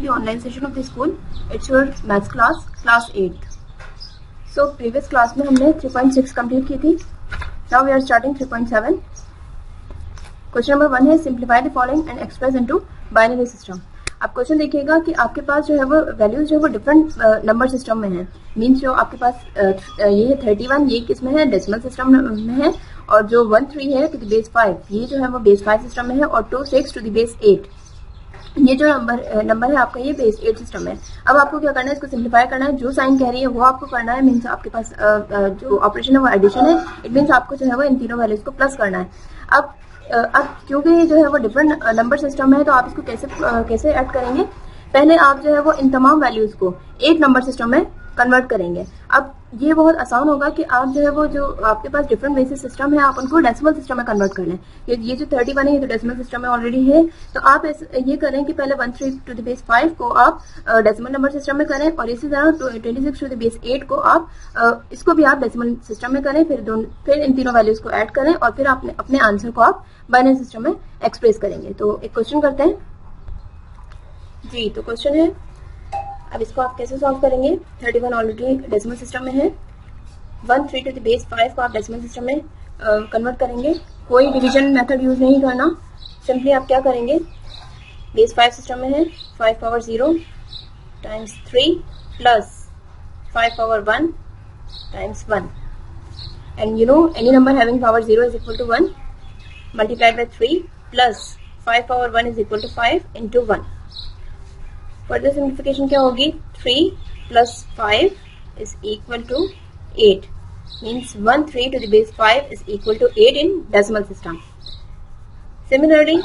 the online session of the school. It's your maths class 8th. So previous class में हमने 3.6 complete की थी. Now we are starting 3.7. Question number 1 है simplify the following and express into binary system. आप question देखिएगा कि आपके पास जो है वो वैल्यूज जो है वो डिफरेंट नंबर सिस्टम में है. मींस जो आपके पास ये 31 ये किस में है, डेसिमल सिस्टम में है, और जो 13 है टू द बेस 5 ये जो है वो बेस 5 सिस्टम में है, और 26 टू द बेस 8 ये जो नंबर है आपका ये बेस 8 सिस्टम है. अब आपको क्या करना है, इसको सिंप्लीफाई करना है. जो साइन कह रही है वो आपको करना है. मीन्स आपके पास जो ऑपरेशन है वो एडिशन है. इट मीन्स आपको जो है वो इन तीनों वैल्यूज को प्लस करना है. अब क्योंकि ये जो है वो डिफरेंट नंबर सिस्टम है तो आप इसको कैसे ऐड करेंगे. पहले आप जो है वो इन तमाम वैल्यूज को एक नंबर सिस्टम में कन्वर्ट करेंगे. अब ये बहुत आसान होगा कि आप जो है वो जो आपके पास डिफरेंट बेसिस सिस्टम है आप उनको डेसिमल सिस्टम में कन्वर्ट कर लें. ये जो 31 है ये तो डेसिमल सिस्टम में ऑलरेडी है. तो आप ये करें कि पहले 13 टू द बेस 5 को आप डेसिमल नंबर सिस्टम में करें, और इसी तरह 26 टू द बेस 8 को आप इसको भी आप डेसिमल सिस्टम में करें. फिर इन तीनों वैल्यूज को ऐड करें और फिर अपने आंसर को आप बाइनरी सिस्टम में एक्सप्रेस करेंगे. तो एक क्वेश्चन करते हैं जी. तो क्वेश्चन है, अब इसको आप कैसे सॉल्व करेंगे. 31 ऑलरेडी डेसिमल सिस्टम में है. 13 टू द बेस 5 को आप डेसिमल सिस्टम में कन्वर्ट करेंगे. कोई डिवीजन मेथड यूज नहीं करना. सिंपली आप क्या करेंगे, बेस 5 सिस्टम में है 5 power 0 times 3 plus 5 power 1 times 1. And you know any number having power 0 is equal to 1 multiplied by 3 plus 5 power 1 is equal to 5 into 1. Further simplification क्या होगी, 3 plus 5 is equal to 8. Means 13 to the base 5 is equal to 8 in decimal system. Similarly,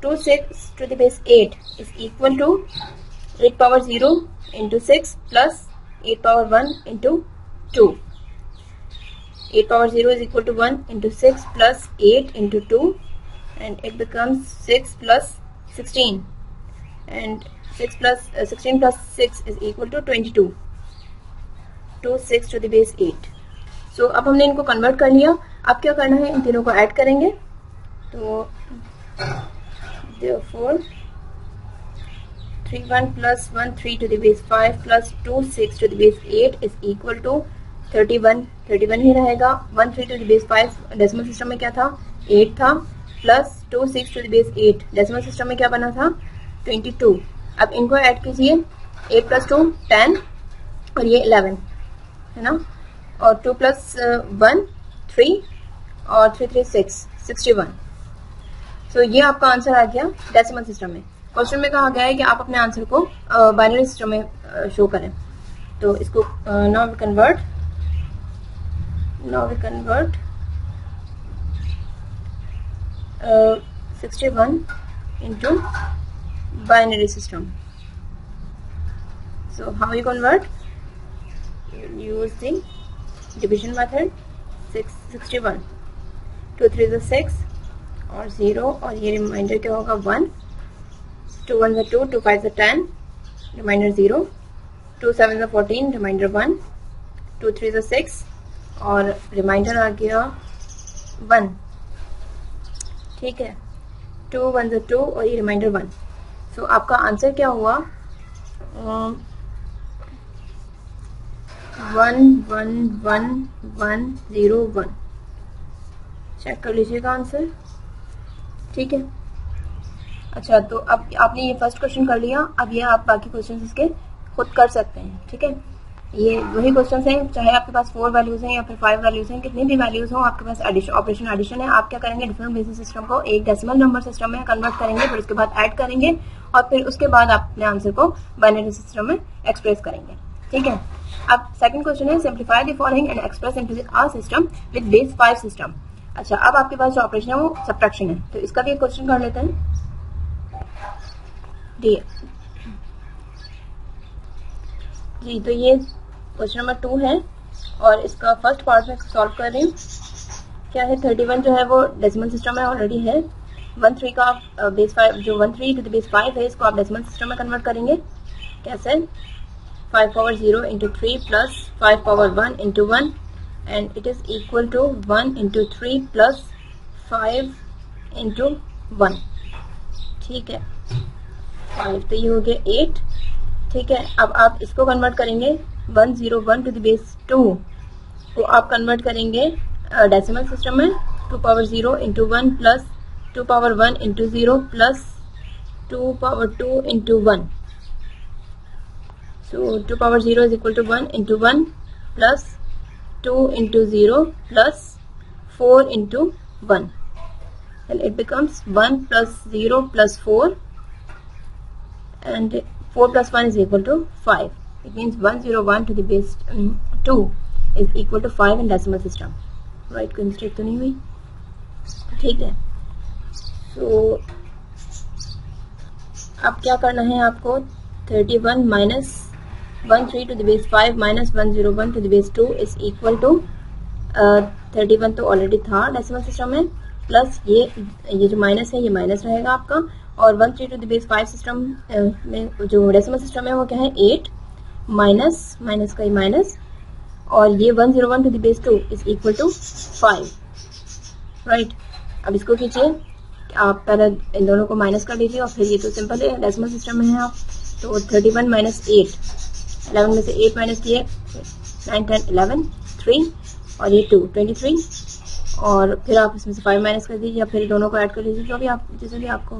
26 to the base 8 is equal to 8 power 0 into 6 plus 8 power 1 into 2. 8 power 0 is equal to 1 into 6 plus 8 into 2, and it becomes 6 plus 16. And 16 plus 6 is equal to 22. 6 to the base 8. So अब हमने इनको convert कर लिया. अब क्या करना है, इन तीनों को ऐड करेंगे. तो therefore 31 plus 1 3 to the base 5 plus 2 6 to the base 8 is equal to 31. 31 ही रहेगा. 1 3 to the base 5 decimal system में क्या था, 8 था, plus 2 6 to the base 8 decimal system में क्या बना था, 22. अब इनको ऐड कीजिए. 8 प्लस 2 10 और ये 11 है ना, और 2 प्लस 1 3 और 3 3 6 61. सो ये आपका आंसर आ गया डेसिमल सिस्टम में. क्वेश्चन में कहा गया है कि आप अपने आंसर को बाइनरी सिस्टम में शो करें. तो इसको now we convert 61 into binary system. So how you convert? You use the division method. 61 2 3 is 6 और 0, और ये रिमाइंडर क्या होगा 1. 2 1 is 2, 2 5 is 10, reminder 0. 2 7 is 14, reminder 1. 2 3 is 6 और रिमाइंडर आ गया 1. ठीक है. 2 1 is 2 और ये रिमाइंडर 1. सो आपका आंसर क्या हुआ, 1 1 1 1 0 1. चेक कर लीजिएगा आंसर. ठीक है. अच्छा, तो अब आपने ये फर्स्ट क्वेश्चन कर लिया. अब ये आप बाकी क्वेश्चन इसके खुद कर सकते हैं. ठीक है. ये वही क्वेश्चन हैं, चाहे आपके पास 4 वैल्यूज हैं या फिर 5 वैल्यूज हैं, कितनी भी वैल्यूज हो, आपके पास ऑपरेशन एडिशन है. आप क्या करेंगे, डिफरेंट बेसिस सिस्टम को एक डेसिमल नंबर सिस्टम में कन्वर्ट करेंगे, फिर उसके बाद ऐड करेंगे, और फिर उसके बाद आप अपने आंसर को बाइनरी सिस्टम में एक्सप्रेस करेंगे. ठीक है. अब सेकंड क्वेश्चन है simplify the following and express into a system with base 5 system. अच्छा, अब आपके पास जो ऑपरेशन है वो सब्ट्रैक्शन है, तो इसका भी एक क्वेश्चन कर लेते हैं. जी, तो ये क्वेश्चन नंबर 2 है और इसका फर्स्ट पार्ट में सॉल्व कर रही हूँ. क्या है, 31 जो है वो डेसिमल सिस्टम में ऑलरेडी है. 13 का आप बेस 5 जो 13 टू द बेस 5 है इसको आप डेसिमल सिस्टम में कन्वर्ट करेंगे. कैसे, 5 power 0 into 3 plus 5 power 1 into 1, and it is equal to 1 into 3 plus 5 into 1. ठीक है. 5, तो ये हो गया 8। ठीक है, अब आप इसको कन्वर्ट करेंगे 101 टू द बेस 2 को आप कन्वर्ट करेंगे डेसिमल सिस्टम में 2 power 0 into 1 plus 2 power 1 into 0 plus 2 power 2 into 1। So 2 power 0 is equal to 1 into 1 plus 2 into 0 plus 4 into 1, and it becomes 1 plus 0 plus 4, and 4 plus 1 is equal to 5. It means 101 to the base 2 is equal to 5 in decimal system. Right, कोई mistake तो नहीं हुई? ठीक है, so अब क्या करना है आपको, 31 minus 13 to the base 5 minus 101 to the base 2 is equal to 31 तो ऑलरेडी था डेसिमल सिस्टम में, प्लस ये जो माइनस है ये माइनस रहेगा आपका, और 13 to the base 5 सिस्टम में जो डेसिमल सिस्टम है वो क्या है 8 माइनस माइनस का ही माइनस, और ये 101 to the base 2 is equal to 5. Right, अब इसको कीजिए, आप पहले इन दोनों को माइनस कर लीजिए और फिर ये तो सिंपल है डेसिमल सिस्टम में है आप, तो 31 माइनस 8, 11 में से 8 माइनस किए 9 10 11 3 और ये 2 23, और फिर आप इसमें से 5 माइनस कर दीजिए या फिर दोनों को ऐड कर लीजिए, जो भी आप जैसे भी आपको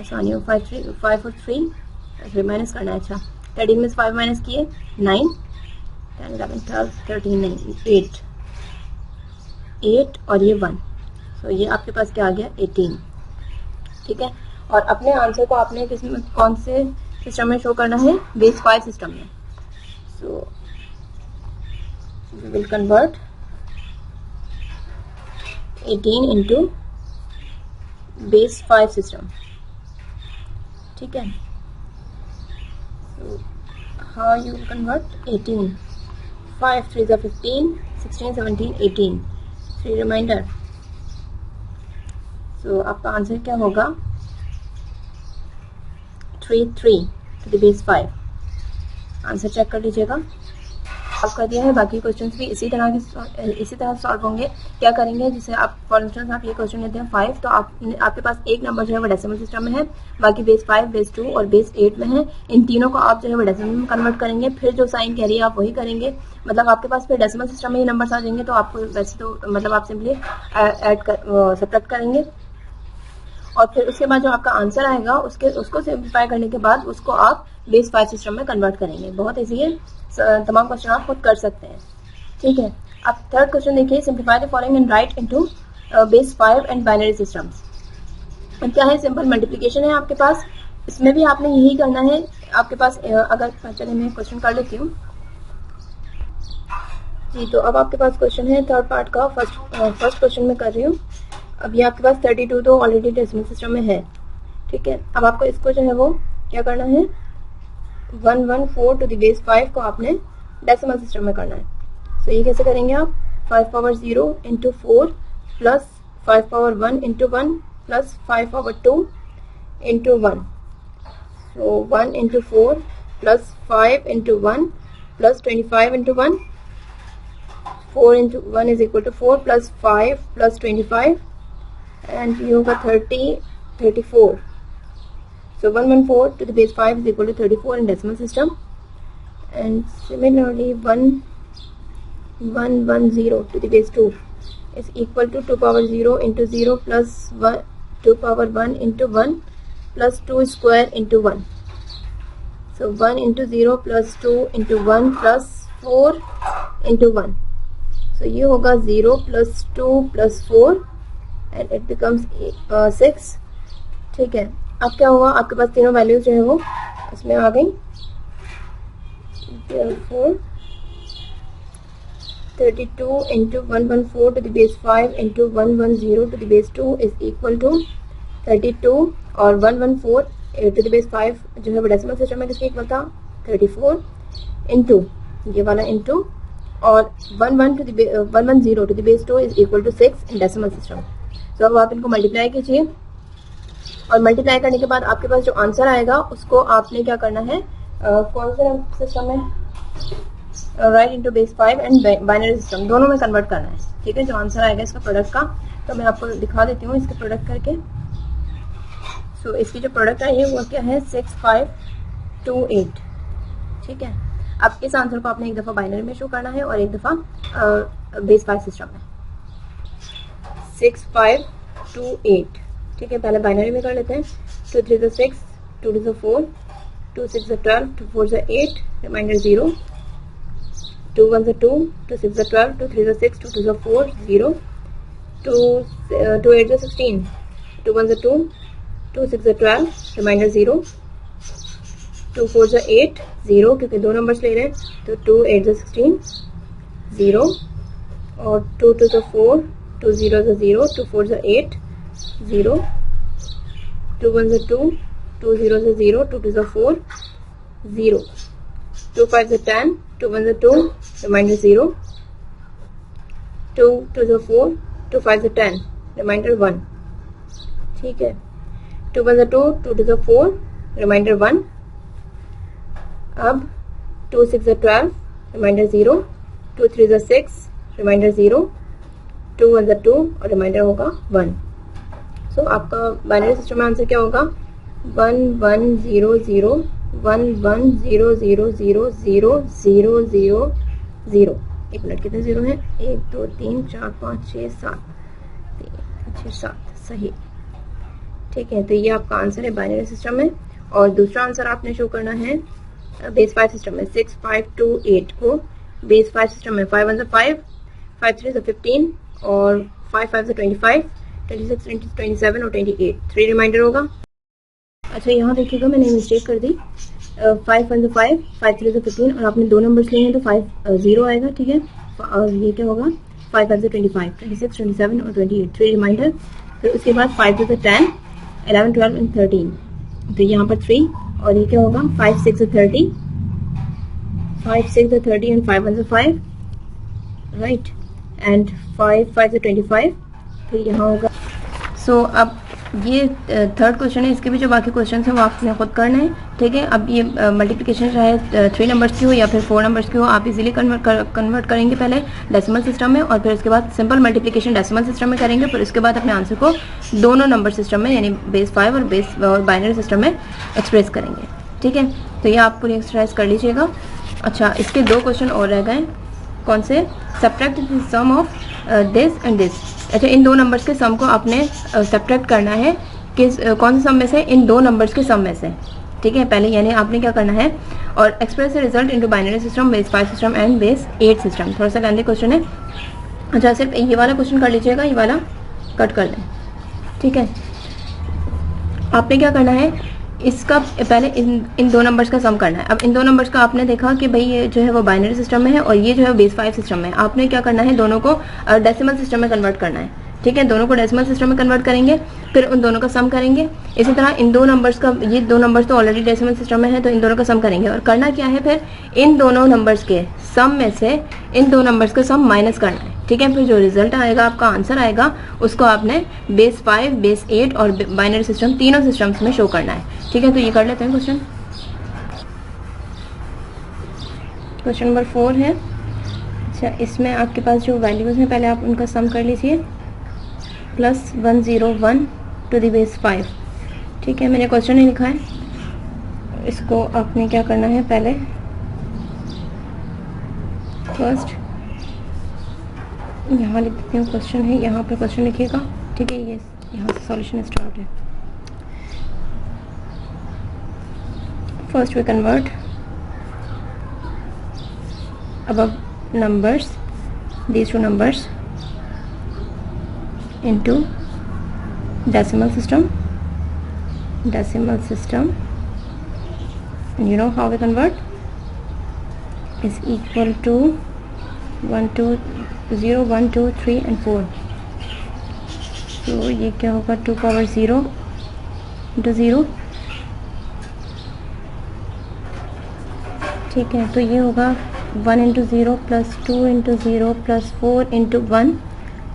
आसानी हो। 5 और 3 फिर माइनस करना है। अच्छा, 13 में से 5 माइनस किए 9 10 11 12 13 नहीं 8 और ये 1, तो ये आपके पास क्या आ गया 18। ठीक है, और अपने आंसर को आपने किस में कौन से सिस्टम में शो करना है, बेस 5 सिस्टम में। So we will convert 18 into base 5 system. ठीक है, so how you will convert 18, 5 3s are 15, 16 17 18, 3 remainder. so आपका आंसर क्या होगा 3 to the base 5। Answer check कर लीजिएगा, सॉल्व कर दिया है। बाकी क्वेश्चंस भी इसी तरह सॉल्व होंगे। क्या करेंगे, जैसे आप फॉर इंस्टेंस आप ये क्वेश्चन लेते हैं 5, तो आपके पास एक नंबर जो है वो डेसिमल सिस्टम में है, बाकी बेस 5 बेस 2 और बेस 8 में है। इन तीनों को आप जो है वो डेसिमल में कन्वर्ट करेंगे, फिर जो साइन कह रही है आप वही करेंगे। मतलब आपके पास फिर डेसिमल सिस्टम में ये नंबर्स आ जाएंगे, तो आपको वैसे तो मतलब आप सिंपली सब्ट्रैक्ट करेंगे, और फिर उसके बाद जो आपका आंसर आएगा उसको सिंप्लीफाई करने के बाद उसको आप बेस 5 सिस्टम में कन्वर्ट करेंगे। बहुत इजी है, तमाम क्वेश्चन आप खुद कर सकते हैं। ठीक है, अब थर्ड क्वेश्चन देखिए, simplify the following and right into base 5 and binary systems. अब क्या है, सिंपल मल्टीप्लिकेशन है आपके पास, इसमें भी आपने यही करना है। आपके पास अगर चलिए मैं क्वेश्चन कर लेती हूँ जी, तो अब आपके पास क्वेश्चन है थर्ड पार्ट का, फर्स्ट क्वेश्चन में कर रही हूँ। अब ये आपके पास 32 तो ऑलरेडी डेसिमल सिस्टम में है। ठीक है, अब आपको इसको जो है वो क्या करना है, 114 टू द बेस 5 को आपने डेसिमल सिस्टम में करना है। सो ये कैसे करेंगे आप, 5 power 0 into 4 plus 5 power 1 into 1 plus 5 power 2 into 1। So 1 into 4 plus 5 into 1 plus 25 into 1, 4 into 1 is equal to 4 plus 5 plus 25, and ये होगा 34। So 114 to the base 5 is equal to 34 in decimal system, and similarly 1110 to the base 2 is equal to 2 power 0 into 0 plus 2 power 1 into 1 plus 2 square into 1. So 1 into 0 plus 2 into 1 plus 4 into 1. So ये होगा 0 plus 2 plus 4 and it becomes 6. ठीक है, अब क्या हुआ, आपके पास तीनों values जो है वो इसमें आ गई। 32 into 114 to the base 5 into 110 to the base 2 is equal to 32, और 114 to the base 5 जो है वो डेसिमल सिस्टम में किसके इक्वल था 34 इंटू ये वाला इंटू, और 110 to the base 2 is equal to 6 in decimal system। तो अब आप इनको मल्टीप्लाई कीजिए, और मल्टीप्लाई करने के बाद आपके पास जो आंसर आएगा उसको आपने क्या करना है, कौन से सिस्टम में, right into base 5 and binary system, दोनों में कन्वर्ट करना है। ठीक है, जो आंसर आएगा इसका प्रोडक्ट का, तो मैं आपको दिखा देती हूँ इसके प्रोडक्ट करके। सो इसकी जो प्रोडक्ट आई है वो क्या है 6, 5, 2, 8। ठीक है, अब इस आंसर को आपने एक दफ़ा बाइनरी में शो करना है और एक दफ़ा बेस 5 सिस्टम में। 6, 5, 2, 8। ठीक है, पहले बाइनरी में कर लेते हैं। 2 3 ज़ा 6, 2 2 ज़ा 4, 2 6 ज़ा 12, 2 4 ज़ा 8, रिमाइंडर 0, 2 1 ज़ा 2, 2 6 ज़ा 12, 2 3 ज़ा 6, 2 2 ज़ा 4, 0, 2 8 ज़ा 16, 2 1 ज़ा 2, 2 6 ज़ा 12, रिमाइंडर 0, 2 4 ज़ा 8, 0 क्योंकि दो नंबर्स ले रहे हैं, तो 2 8 ज़ा 16, 0, और 2 2 ज़ा 4, 2 0 ज़ा 0, 2 4 ज़ा 8, 0, 2 1 ज़ा 2, 2 0 ज़ा 0, 2 2 ज़ा 4, 0, 2 5 ज़ा 10, 2 1 ज़ा 2, रिमाइंडर 0, 2 2 ज़ा 4, 2 5 ज़ा 10, रिमाइंडर 1। ठीक है, 2 1 ज़ा 2, 2 2 ज़ा 4, रिमाइंडर 1। अब 2 6 ज़ा 12, रिमाइंडर 0, 2 3 ज़ा 6, रिमाइंडर 0, 2 1 ज़ा 2 और रिमाइंडर होगा 1। सो आपका बाइनरी सिस्टम में आंसर क्या होगा 1 1 0 0 1 1 0 0 0 0 0 0 0। एक मिनट, कितने जीरो हैं 1 2 3 4 5 6 7 3 6 7 सही। ठीक है, तो ये आपका आंसर है बाइनरी सिस्टम में। और दूसरा आंसर आपने शो करना है बेस 5 सिस्टम में। 6 5 2 8 को बेस 5 सिस्टम में 5 1 5, 5 3 15 और 5 5 25, 26 27 और 28 3 रिमाइंडर होगा। अच्छा, यहाँ देखिएगा मैंने मिस्टेक कर दी। 5 1 5, 5 3 15 और आपने दो नंबर्स लिए हैं तो 5 0 आएगा। ठीक है, और ये क्या होगा 5 5 25, 26 27 और 28 3 रिमाइंडर। फिर उसके बाद 5 2 10, 11 12 एंड 13, तो यहाँ पर 3 और ये क्या होगा 5 6 30, 5 6 30 एंड 5 1 5, राइट, एंड 5 5 25, फिर यहाँ होगा। सो अब ये थर्ड क्वेश्चन है, इसके भी जो बाकी क्वेश्चन हैं वो आपने खुद करना है। ठीक है, अब ये मल्टीप्लिकेशन चाहे 3 नंबर्स की हो या फिर 4 नंबर्स की हो, आप इजीली कन्वर्ट करेंगे पहले डेसिमल सिस्टम में और फिर उसके बाद सिंपल मल्टीप्लिकेशन डेसिमल सिस्टम में करेंगे। फिर उसके बाद अपने आंसर को दोनों नंबर सिस्टम में यानी बेस 5 और बाइनरी सिस्टम में एक्सप्रेस करेंगे। ठीक है, तो ये आप पूरी एक्सरसाइज कर लीजिएगा। अच्छा, इसके 2 क्वेश्चन और रह गए। कौन से? Subtract the sum of this and this. अच्छा, इन दो नंबर्स के सम को आपने सब्ट्रैक्ट करना है किस कौन से सम में से? इन दो नंबर्स के सम में से। ठीक है, पहले यानी आपने क्या करना है और express the result into binary system, base 5 system and base 8 system. थोड़ा सा लेंथी क्वेश्चन है। अच्छा, सिर्फ ये वाला क्वेश्चन कर लीजिएगा, ये वाला कट कर दें। ठीक है, आपने क्या करना है इसका पहले इन दो नंबर्स का सम करना है। अब इन दो नंबर्स का आपने देखा कि भाई ये जो है वो बाइनरी सिस्टम में है और ये जो है बेस 5 सिस्टम में है। आपने क्या करना है दोनों को डेसिमल सिस्टम में कन्वर्ट करना है। ठीक है, दोनों को डेसिमल सिस्टम में कन्वर्ट करेंगे, फिर उन दोनों का सम करेंगे। इसी तरह इन दो नंबर्स का, ये दो नंबर्स तो ऑलरेडी डेसिमल सिस्टम में है तो इन दोनों का सम करेंगे। और करना क्या है फिर इन दोनों नंबर्स के सम में से इन दो नंबर्स का सम माइनस करना है। ठीक है, फिर जो रिजल्ट आएगा आपका आंसर आएगा उसको आपने बेस 5, बेस 8 और बाइनरी सिस्टम तीनों सिस्टम्स में शो करना है। ठीक है, तो ये कर लेते हैं क्वेश्चन। क्वेश्चन नंबर 4 है। अच्छा, इसमें आपके पास जो वैल्यूज़ हैं पहले आप उनका सम कर लीजिए। Plus 101 to the base 5। ठीक है, मैंने क्वेश्चन नहीं लिखा है, इसको आपने क्या करना है पहले फर्स्ट यहाँ लिख देती हूँ क्वेश्चन है, यहाँ पर क्वेश्चन लिखिएगा। ठीक है, ये यहाँ से सॉल्यूशन स्टार्ट है। First we convert above numbers, these two numbers into decimal system, and you know how we convert? Is equal to 1 2 0 1 2 3 and 4. तो ये क्या होगा 2 power 0 into 0। ठीक है, तो ये होगा 1 into 0 plus 2 into 0 plus 4 into 1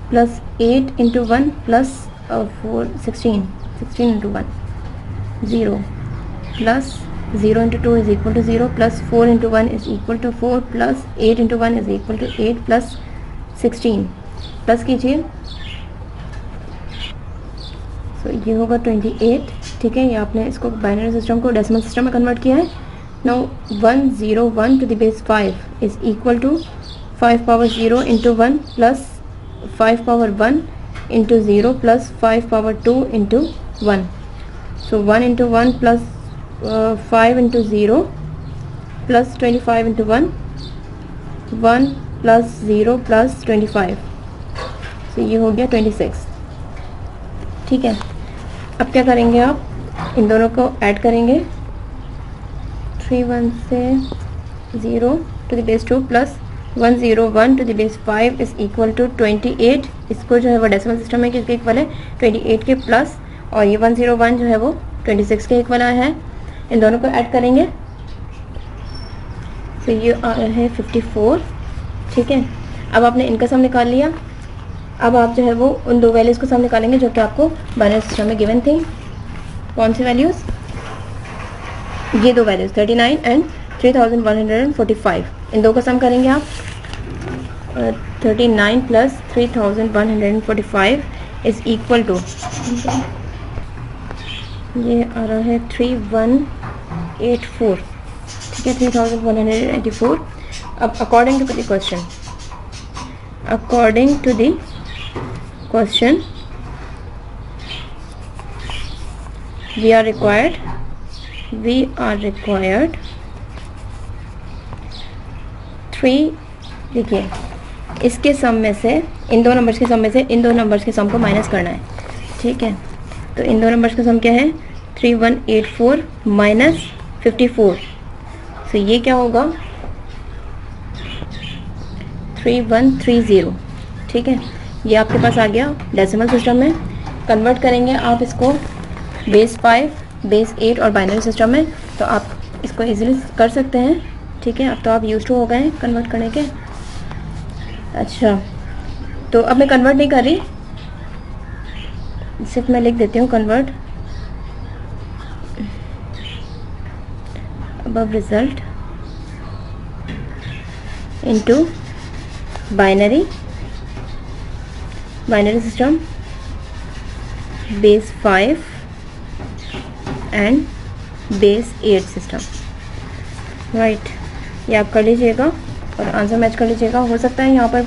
plus 8 into 1 plus 4 16 into 1 0 plus 0 into 2 is equal to 0 plus 4 into 1 is equal to 4 plus 8 into 1 is equal to 8 plus 16 plus कीजिए। सो ये होगा 28 ठीक है, ये आपने इसको बाइनरी सिस्टम को डेसिमल सिस्टम में कन्वर्ट किया है। Now 101 to the base 5 is equal to 5 power 0 into 1 plus 5 power 1 into 0 plus 5 power 2 into 1। So 1 into 1 plus 5 into 0 plus 25 into 1, 1 plus 0 plus 25, तो ये हो गया 26। ठीक है, अब क्या करेंगे आप, इन दोनों को ऐड करेंगे। 3 1 से 0 to the base 2 plus 101 to the base 5 is equal to 28। इसको जो है वो डेसिमल सिस्टम में किसके इक्वल है, 28 के प्लस, और ये 101 जो है वो 26 के इक्वल आया है। इन दोनों को ऐड करेंगे तो ये आ रहा है 54। ठीक है, अब आपने इनका सम निकाल लिया। अब आप जो है वो उन दो वैल्यूज़ को सम निकालेंगे जो कि आपको बाइनरी सिस्टम में गिवन थी। कौन सी वैल्यूज़, ये दो वैल्यूज़ 39 एंड 3145, इन दो का सम करेंगे आप। 39 प्लस 3145 इज इक्वल टू, ये आ रहा है 3184। ठीक है, 3184। अब according to the question we are required 3। देखिए, इसके सम में से, इन दो नंबर्स के सम में से इन दो नंबर्स के सम को माइनस करना है। ठीक है, तो इन दो नंबर्स का सम क्या है, 3184 माइनस 54, तो ये क्या होगा, 3130। ठीक है, ये आपके पास आ गया डेसिमल सिस्टम में। कन्वर्ट करेंगे आप इसको बेस 5, बेस 8 और बाइनरी सिस्टम में, तो आप इसको इजीली कर सकते हैं। ठीक है, अब तो आप यूज्ड टू हो गए हैं कन्वर्ट करने के। अच्छा, तो अब मैं कन्वर्ट नहीं कर रही, सिर्फ मैं लिख देती हूँ convert above result into binary system base 5 and base 8 system. Right, ये आप कर लीजिएगा और आंसर मैच कर लीजिएगा। हो सकता है यहाँ पर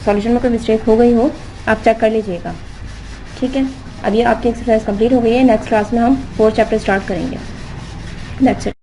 सॉल्यूशन में कोई मिस्टेक हो गई हो, आप चेक कर लीजिएगा। ठीक है, अब ये आपकी एक्सरसाइज कंप्लीट हो गई है। नेक्स्ट क्लास में हम 4th चैप्टर स्टार्ट करेंगे। That's it.